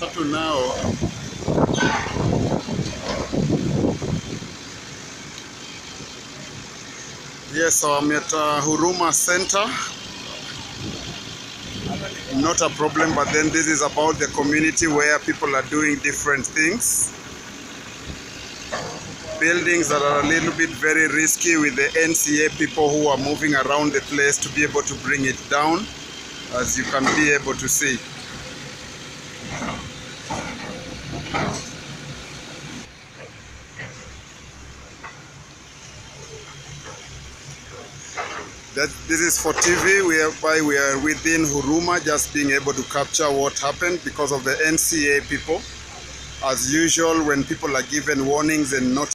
To now, yes, so I'm at Huruma Center. Not a problem, but then this is about the community where people are doing different things. Buildings that are a little bit very risky, with the NCA people who are moving around the place to be able to bring it down, as you can be able to see. This is for TV, whereby we are within Huruma, just being able to capture what happened because of the NCA people. As usual, when people are given warnings and not